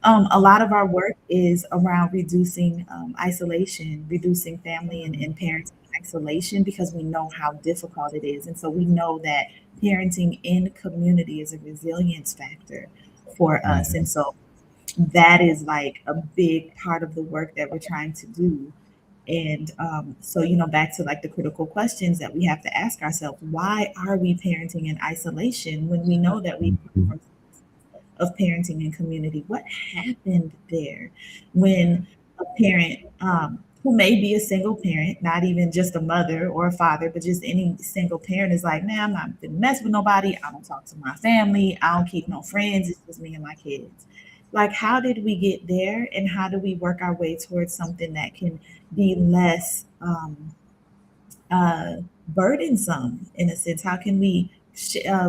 A lot of our work is around reducing isolation, reducing family and parenting isolation because we know how difficult it is. And so we know that parenting in community is a resilience factor for us. And so that is like a big part of the work that we're trying to do. And so, back to like the critical questions that we have to ask ourselves: why are we parenting in isolation when we know that we come from of parenting and community? What happened there when a parent who may be a single parent, not even just a mother or a father, but just any single parent is like, man, I'm not gonna mess with nobody. I don't talk to my family. I don't keep no friends. It's just me and my kids. Like, how did we get there, and how do we work our way towards something that can be less uh, burdensome in a sense? How can we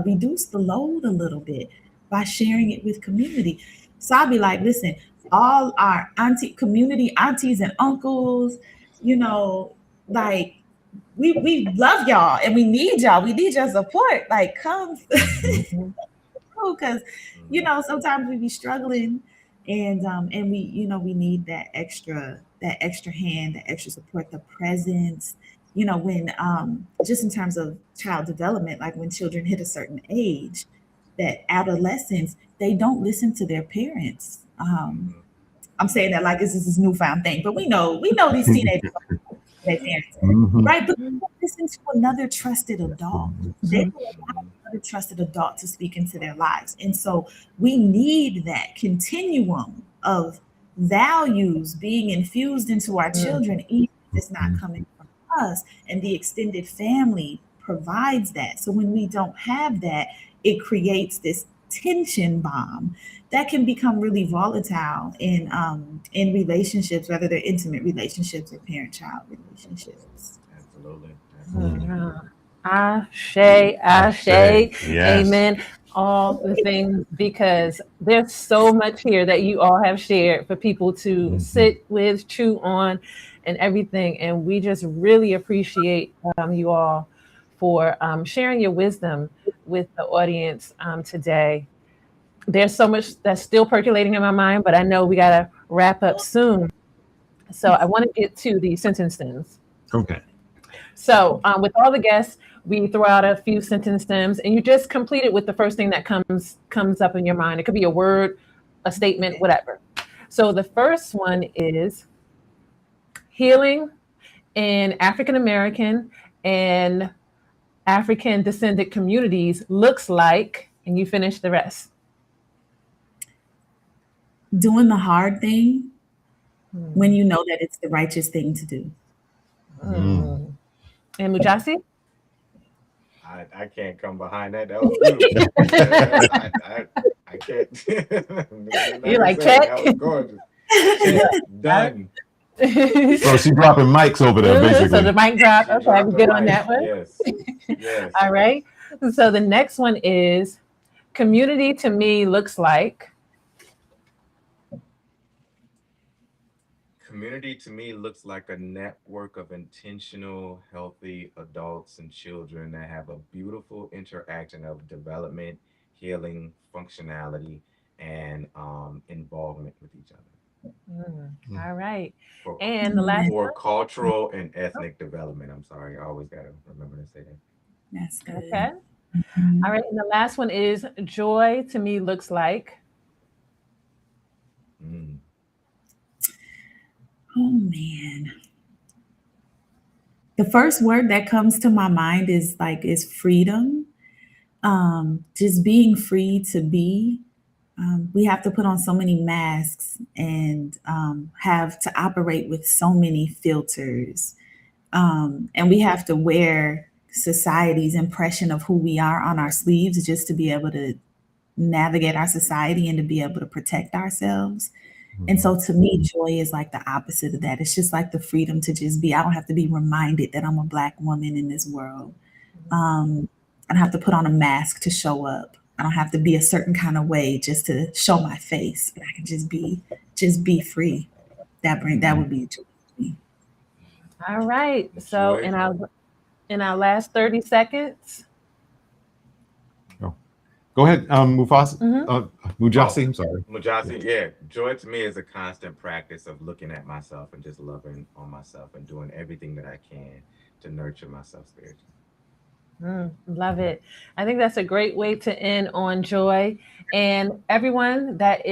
reduce the load a little bit by sharing it with community? So I'll be like, listen, all our community aunties and uncles, you know, like we love y'all and we need y'all. We need your support. Like, come because sometimes we be struggling, and we need that extra hand, that extra support, the presence. When just in terms of child development, like when children hit a certain age, that adolescents, they don't listen to their parents. I'm saying that like this is this newfound thing, but we know these teenagers their parents, right? But they listen to another trusted adult. They will allow another trusted adult to speak into their lives. And so we need that continuum of values being infused into our children, even if it's not coming from us. And the extended family provides that. So when we don't have that, it creates this tension bomb that can become really volatile in relationships, whether they're intimate relationships or parent-child relationships. Absolutely. Ashe, ashe, Yes. amen. All the things, because there's so much here that you all have shared for people to sit with, chew on, and everything. And we just really appreciate you all for sharing your wisdom with the audience today. There's so much that's still percolating in my mind, but I know we got to wrap up soon. So I want to get to the sentence stems. Okay. So with all the guests, we throw out a few sentence stems, and you just complete it with the first thing that comes up in your mind. It could be a word, a statement, whatever. So the first one is healing in African American and African descendant communities looks like, and you finish the rest. Doing the hard thing when you know that it's the righteous thing to do. And Mujasi? I can't come behind that. That was beautiful. I can't. You like check? That was gorgeous. Check. Done. So she's dropping mics over there, basically. So the mic drop. She Okay, dropped we the good on mic. that one? Yes. Yes. All right. So the next one is community to me looks like. Community to me looks like a network of intentional, healthy adults and children that have a beautiful interaction of development, healing, functionality, and involvement with each other. All right. For, And the last for one? cultural and ethnic development. I'm sorry, I always got to remember to say that. That's good. Okay. All right. And the last one is joy to me looks like. Oh man. The first word that comes to my mind is freedom. Just being free to be. We have to put on so many masks and have to operate with so many filters. And we have to wear society's impression of who we are on our sleeves just to be able to navigate our society and to be able to protect ourselves. And so to me, joy is like the opposite of that. It's just like the freedom to just be. I don't have to be reminded that I'm a Black woman in this world. I don't have to put on a mask to show up. I don't have to be a certain kind of way just to show my face, but I can just be free. That would be joy to me. All right. So in our last 30 seconds. Oh. Go ahead, Mufasa, Mhm. Mujasi. I'm sorry. Mujasi, yeah. Joy to me is a constant practice of looking at myself and just loving on myself and doing everything that I can to nurture myself spiritually. Love it. I think that's a great way to end on joy. And everyone that